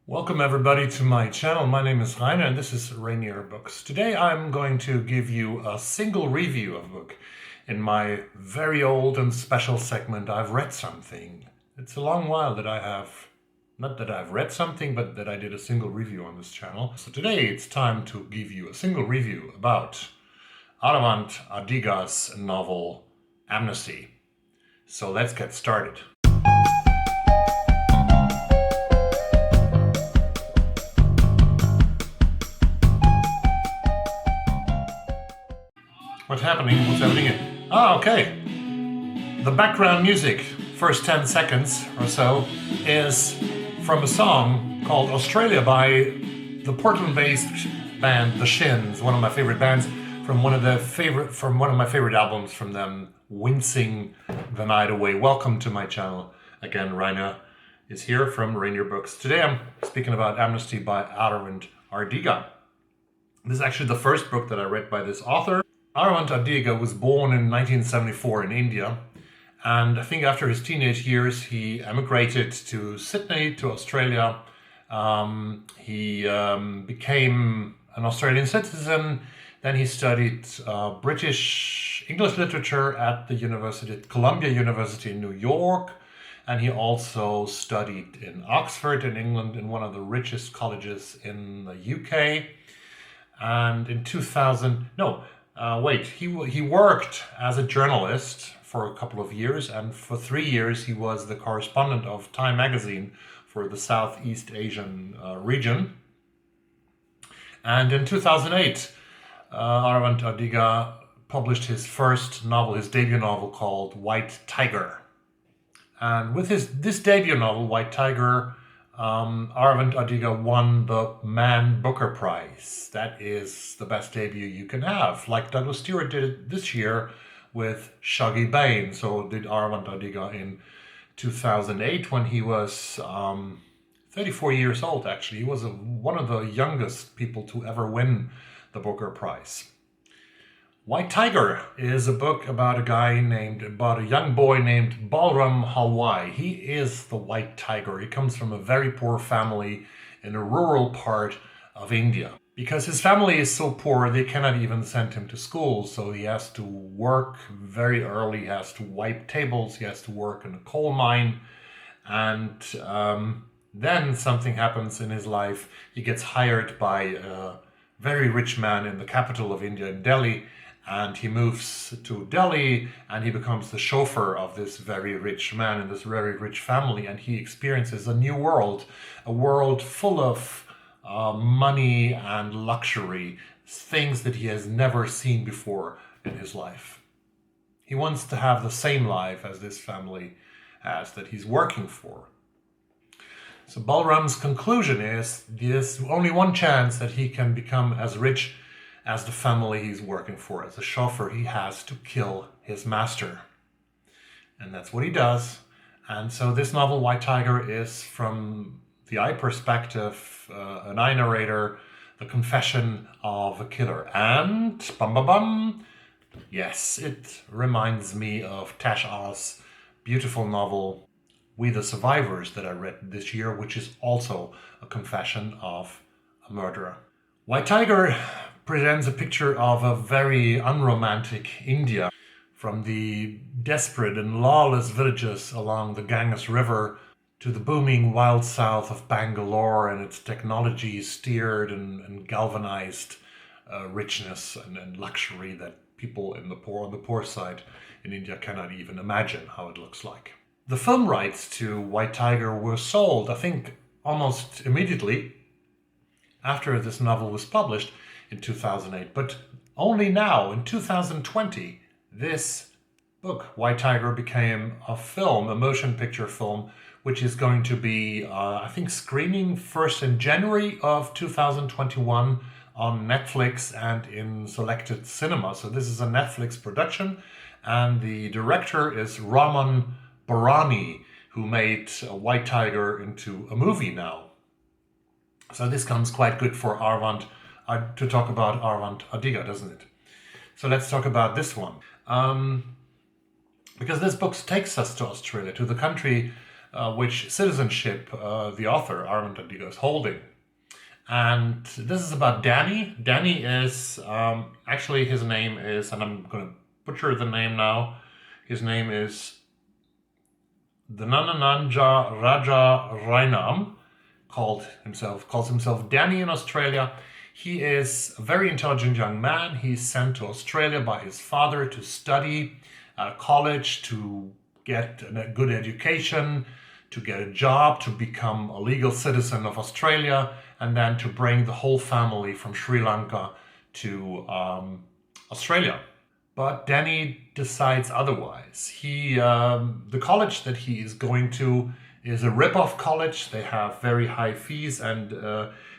Welcome everybody to my channel. My name is Rainer and this is Rainierbooks. Today I'm going to give you a single review of a book. In my very old and special segment, I've read something. It's a long while that I have, not that I've read something, but that I did a single review on this channel. So today it's time to give you a single review about Aravind Adiga's novel Amnesty. So let's get started. What's happening? Okay. The background music, first 10 seconds or so, is from a song called Australia by the Portland-based band The Shins, one of my favorite bands, from one of my favorite albums from them, Wincing the Night Away. Welcome to my channel. Again, Rainer is here from Rainierbooks. Today I'm speaking about Amnesty by Aravind Adiga. This is actually the first book that I read by this author. Aravind Adiga was born in 1974 in India, and I think after his teenage years he emigrated to Sydney, to Australia. He became an Australian citizen. Then he studied British English literature at the Columbia University in New York, and he also studied in Oxford in England, in one of the richest colleges in the UK. And in he worked as a journalist for a couple of years, and for 3 years he was the correspondent of Time magazine for the Southeast Asian region. And in 2008, Aravind Adiga published his first novel, his debut novel called White Tiger. And with this debut novel, White Tiger, Aravind Adiga won the Man Booker Prize. That is the best debut you can have. Like Douglas Stewart did it this year with Shuggie Bain. So did Aravind Adiga in 2008 when he was 34 years old, actually. He was one of the youngest people to ever win the Booker Prize. White Tiger is a book about a young boy named Balram Halwai. He is the White Tiger. He comes from a very poor family in a rural part of India. Because his family is so poor, they cannot even send him to school. So he has to work very early. He has to wipe tables. He has to work in a coal mine. And then something happens in his life. He gets hired by a very rich man in the capital of India, in Delhi. And he moves to Delhi and he becomes the chauffeur of this very rich man in this very rich family. And he experiences a new world, a world full of money and luxury, things that he has never seen before in his life. He wants to have the same life as this family has that he's working for. So Balram's conclusion is there's only one chance that he can become as rich as the family he's working for. As a chauffeur, he has to kill his master. And that's what he does. And so this novel, White Tiger, is from the I perspective, an I narrator, the confession of a killer. And, yes, it reminds me of Tash Aw's beautiful novel, We the Survivors, that I read this year, which is also a confession of a murderer. White Tiger presents a picture of a very unromantic India, from the desperate and lawless villages along the Ganges River to the booming wild south of Bangalore and its technology-steered and galvanized richness and luxury that people on the poor side in India cannot even imagine how it looks like. The film rights to White Tiger were sold, I think, almost immediately after this novel was published in 2008. But only now, in 2020, this book, White Tiger, became a film, a motion picture film, which is going to be, I think, screening first in January of 2021 on Netflix and in selected cinemas. So this is a Netflix production, and the director is Raman Bharani, who made White Tiger into a movie now. So this comes quite good for Aravind to talk about Aravind Adiga, doesn't it? So let's talk about this one. Because this book takes us to Australia, to the country which citizenship the author, Aravind Adiga, is holding. And this is about Danny. Danny is, actually his name is, and I'm going to butcher the name now, his name is Dhanananja Raja Rainam, calls himself Danny in Australia. He is a very intelligent young man. He's sent to Australia by his father to study at college, to get a good education, to get a job, to become a legal citizen of Australia, and then to bring the whole family from Sri Lanka to Australia. But Danny decides otherwise. The college that he is going to is a rip-off college. They have very high fees, and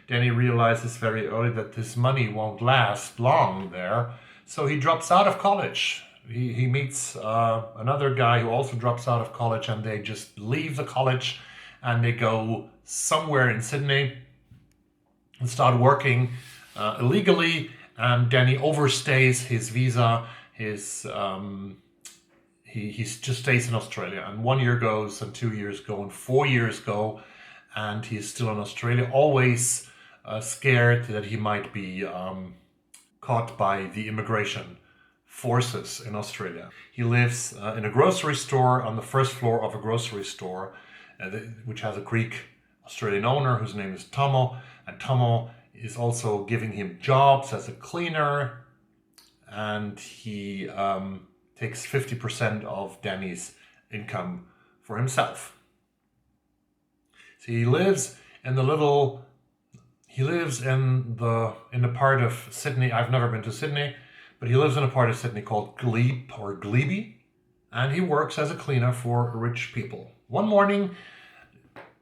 Danny realizes very early that this money won't last long there. So he drops out of college. He meets another guy who also drops out of college, and they just leave the college and they go somewhere in Sydney and start working illegally. And Danny overstays his visa. He just stays in Australia, and 1 year goes, and 2 years go, and 4 years go, and he's still in Australia, always scared that he might be caught by the immigration forces in Australia. He lives in a grocery store, on the first floor of a grocery store, which has a Greek Australian owner whose name is Tomo, and Tomo is also giving him jobs as a cleaner, and he takes 50% of Danny's income for himself. So he lives in the part of Sydney. I've never been to Sydney, but he lives in a part of Sydney called Glebe or Glebe, and he works as a cleaner for rich people. One morning,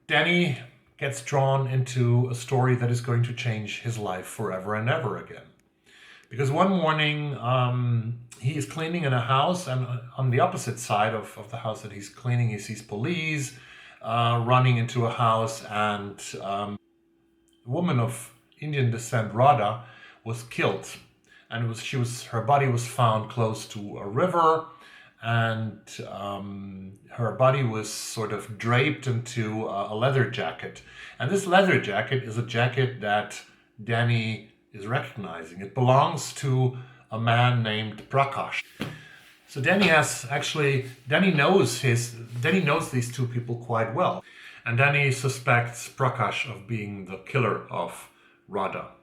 Danny gets drawn into a story that is going to change his life forever and ever again. Because one morning, he is cleaning in a house, and on the opposite side of the house that he's cleaning, he sees police running into a house, and a woman of Indian descent, Radha, was killed. And her body was found close to a river, and her body was sort of draped into a leather jacket. And this leather jacket is a jacket that Danny is recognizing. It belongs to a man named Prakash. So Danny knows these two people quite well, and Danny suspects Prakash of being the killer of Radha.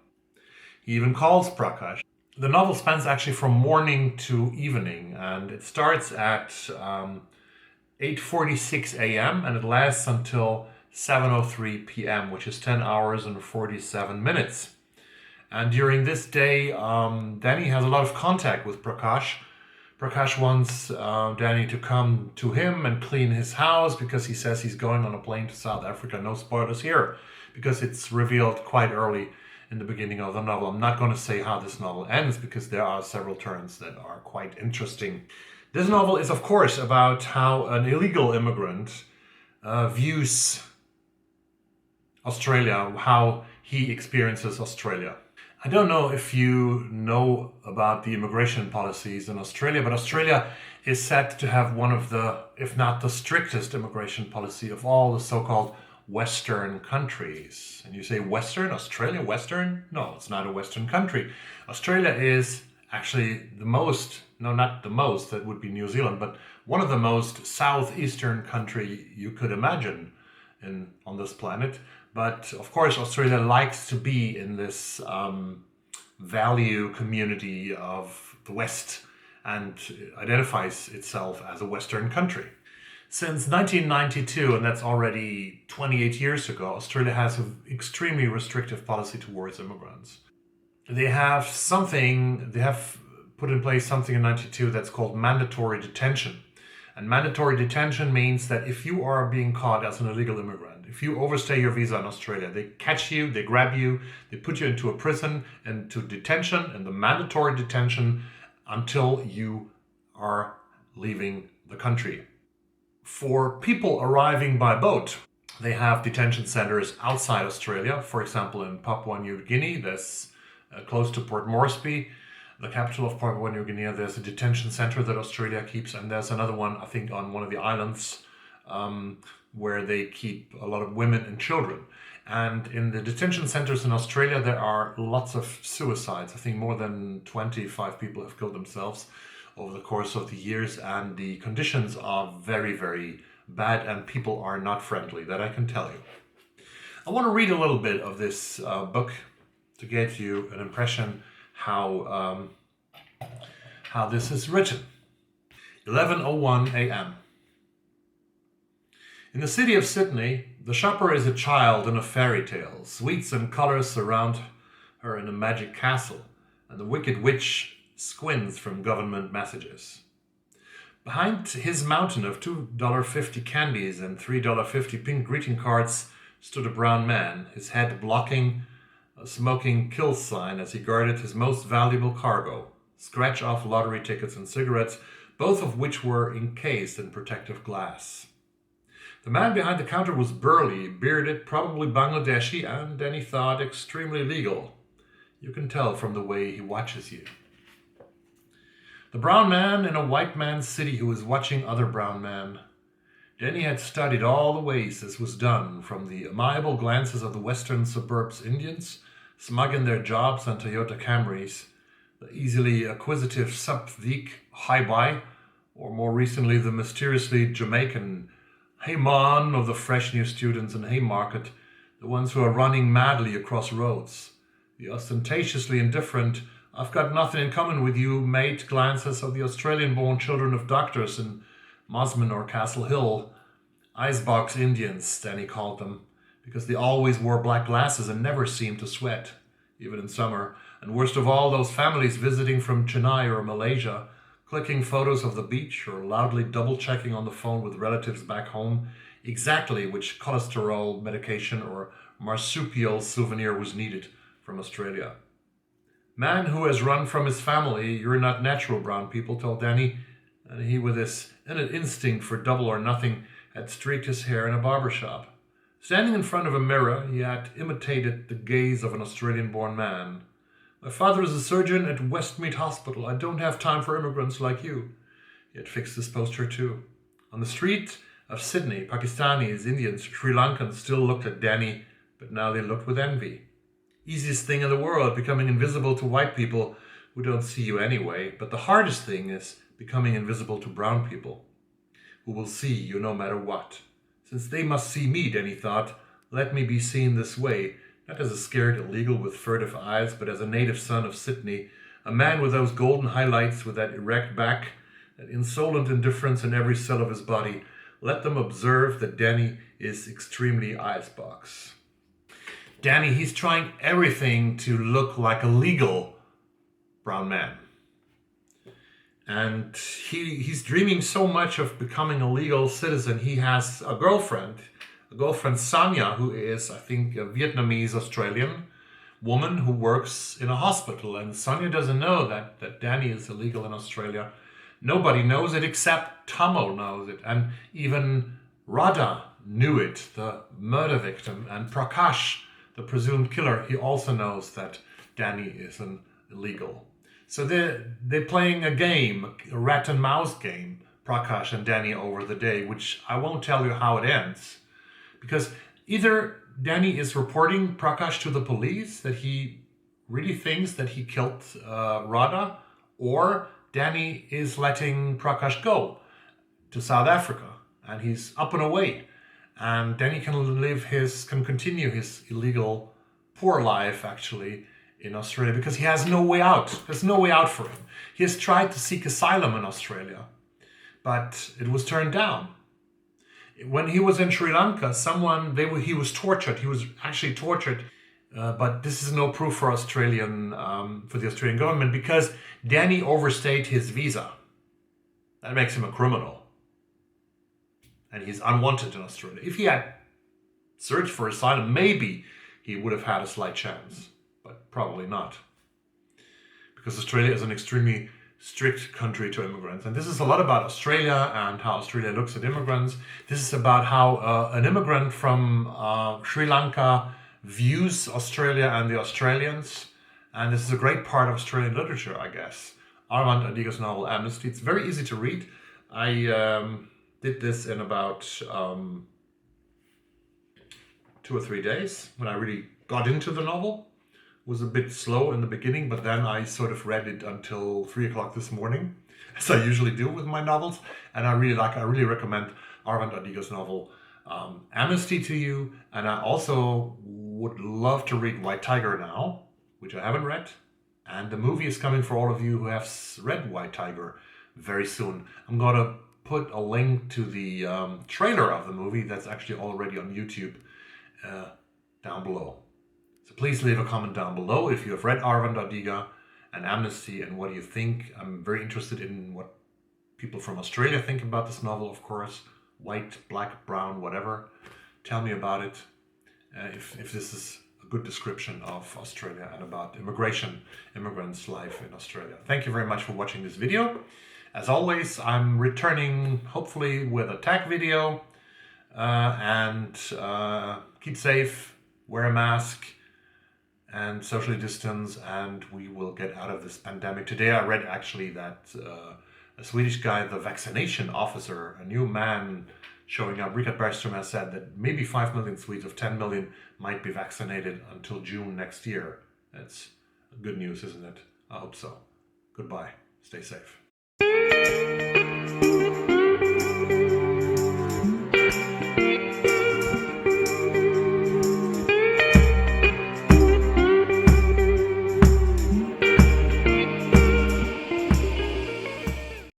He even calls Prakash. The novel spans actually from morning to evening, and it starts at 8:46 a.m. and it lasts until 7:03 p.m., which is 10 hours and 47 minutes. And during this day, Danny has a lot of contact with Prakash. Prakash wants Danny to come to him and clean his house because he says he's going on a plane to South Africa. No spoilers here, because it's revealed quite early in the beginning of the novel. I'm not going to say how this novel ends because there are several turns that are quite interesting. This novel is, of course, about how an illegal immigrant views Australia, how he experiences Australia. I don't know if you know about the immigration policies in Australia, but Australia is said to have one of the, if not the strictest immigration policy of all the so-called Western countries. And you say Western? Australia? Western? No, it's not a Western country. Australia is actually the most, no, not the most, that would be New Zealand, but one of the most southeastern country you could imagine on this planet. But of course, Australia likes to be in this value community of the West and identifies itself as a Western country. Since 1992, and that's already 28 years ago, Australia has an extremely restrictive policy towards immigrants. They have put in place something in 92 that's called mandatory detention. And mandatory detention means that if you are being caught as an illegal immigrant, if you overstay your visa in Australia, they catch you, they grab you, they put you into a prison, into detention, in the mandatory detention, until you are leaving the country. For people arriving by boat, they have detention centers outside Australia. For example, in Papua New Guinea, that's close to Port Moresby, the capital of Papua New Guinea. There's a detention center that Australia keeps, and there's another one, I think, on one of the islands where they keep a lot of women and children. And in the detention centers in Australia, there are lots of suicides. I think more than 25 people have killed themselves over the course of the years, and the conditions are very, very bad, and people are not friendly, that I can tell you. I want to read a little bit of this book to get you an impression how this is written. 11:01 a.m. In the city of Sydney, the shopper is a child in a fairy tale. Sweets and colors surround her in a magic castle, and the wicked witch squints from government messages. Behind his mountain of $2.50 candies and $3.50 pink greeting cards stood a brown man, his head blocking a smoking kill sign as he guarded his most valuable cargo, scratch-off lottery tickets and cigarettes, both of which were encased in protective glass. The man behind the counter was burly, bearded, probably Bangladeshi, and Danny thought extremely legal. You can tell from the way he watches you. The brown man in a white man's city who was watching other brown men. Danny had studied all the ways this was done, from the amiable glances of the western suburbs Indians, smug in their jobs and Toyota Camrys, the easily acquisitive Sapvik Hi-Bye, or more recently the mysteriously Jamaican Hey Man of the fresh new students in Haymarket, the ones who are running madly across roads, the ostentatiously indifferent I've got nothing in common with you mate glances of the Australian-born children of doctors in Mosman or Castle Hill, icebox Indians, Danny called them, because they always wore black glasses and never seemed to sweat, even in summer. And worst of all, those families visiting from Chennai or Malaysia, clicking photos of the beach or loudly double-checking on the phone with relatives back home exactly which cholesterol medication or marsupial souvenir was needed from Australia. Man who has run from his family, you're not natural brown people, told Danny, and he, with his innate instinct for double or nothing, had streaked his hair in a barber shop. Standing in front of a mirror, he had imitated the gaze of an Australian-born man. My father is a surgeon at Westmead Hospital. I don't have time for immigrants like you. He had fixed this poster too. On the street of Sydney, Pakistanis, Indians, Sri Lankans still looked at Danny, but now they looked with envy. Easiest thing in the world, becoming invisible to white people who don't see you anyway. But the hardest thing is becoming invisible to brown people, who will see you no matter what. Since they must see me, Danny thought, let me be seen this way, not as a scared illegal with furtive eyes, but as a native son of Sydney, a man with those golden highlights, with that erect back, that insolent indifference in every cell of his body. Let them observe that Danny is extremely icebox. Danny, he's trying everything to look like a legal brown man. And he's dreaming so much of becoming a legal citizen. He has a girlfriend Sonia, who is, I think, a Vietnamese Australian woman who works in a hospital. And Sonia doesn't know that Danny is illegal in Australia. Nobody knows it except Tamo knows it. And even Radha knew it, the murder victim. And Prakash, the presumed killer, he also knows that Danny is an illegal. So they're playing a game, a rat and mouse game, Prakash and Danny, over the day, which I won't tell you how it ends. Because either Danny is reporting Prakash to the police that he really thinks that he killed Radha, or Danny is letting Prakash go to South Africa and he's up and away. And Danny can continue his illegal, poor life actually in Australia because he has no way out. There's no way out for him. He has tried to seek asylum in Australia, but it was turned down. When he was in Sri Lanka, he was tortured. He was actually tortured, but this is no proof for the Australian government because Danny overstayed his visa. That makes him a criminal, and he's unwanted in Australia. If he had searched for asylum, maybe he would have had a slight chance, but probably not, because Australia is an extremely strict country to immigrants. And this is a lot about Australia and how Australia looks at immigrants. This is about how an immigrant from Sri Lanka views Australia and the Australians. And this is a great part of Australian literature, I guess. Aravind Adiga's novel Amnesty. It's very easy to read. I did this in about 2 or 3 days when I really got into the novel. It was a bit slow in the beginning, but then I sort of read it until 3 o'clock this morning, as I usually do with my novels. And I really recommend Aravind Adiga's novel Amnesty to you. And I also would love to read White Tiger now, which I haven't read. And the movie is coming for all of you who have read White Tiger very soon. I'm going to put a link to the trailer of the movie that's actually already on YouTube down below. So please leave a comment down below if you have read Aravind Adiga and Amnesty and what do you think. I'm very interested in what people from Australia think about this novel, of course. White, black, brown, whatever. Tell me about it. If this is a good description of Australia and about immigrants' life in Australia. Thank you very much for watching this video. As always, I'm returning hopefully with a tag video. Keep safe, wear a mask, and socially distance, and we will get out of this pandemic. Today I read actually that a Swedish guy, the vaccination officer, a new man showing up, Richard Bergström, has said that maybe 5 million Swedes of 10 million might be vaccinated until June next year. That's good news, isn't it? I hope so. Goodbye. Stay safe.